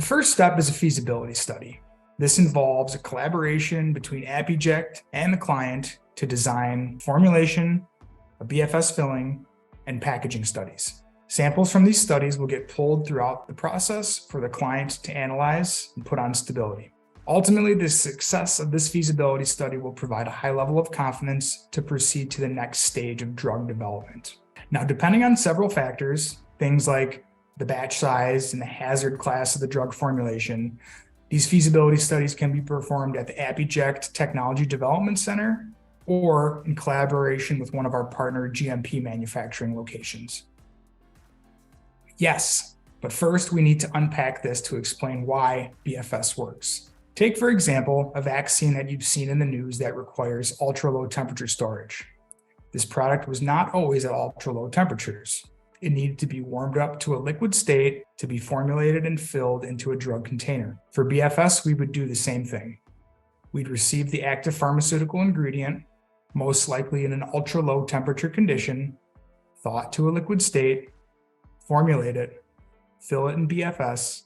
The first step is a feasibility study. This involves a collaboration between ApiJect and the client to design formulation, a BFS filling, and packaging studies. Samples from these studies will get pulled throughout the process for the client to analyze and put on stability. Ultimately, the success of this feasibility study will provide a high level of confidence to proceed to the next stage of drug development. Now, depending on several factors, things like the batch size and the hazard class of the drug formulation, these feasibility studies can be performed at the ApiJect Technology Development Center or in collaboration with one of our partner GMP manufacturing locations. Yes, but first we need to unpack this to explain why BFS works. Take, for example, a vaccine that you've seen in the news that requires ultra-low temperature storage. This product was not always at ultra-low temperatures. It needed to be warmed up to a liquid state to be formulated and filled into a drug container. For BFS, we would do the same thing. We'd receive the active pharmaceutical ingredient, most likely in an ultra-low temperature condition, thaw it to a liquid state, formulate it, fill it in BFS,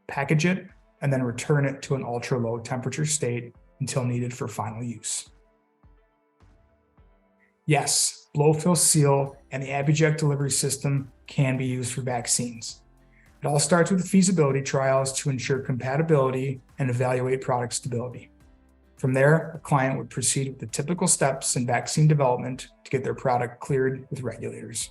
package it, and then return it to an ultra-low temperature state until needed for final use. Yes, blow, fill, seal, and the ApiJect delivery system can be used for vaccines. It all starts with feasibility trials to ensure compatibility and evaluate product stability. From there, a client would proceed with the typical steps in vaccine development to get their product cleared with regulators.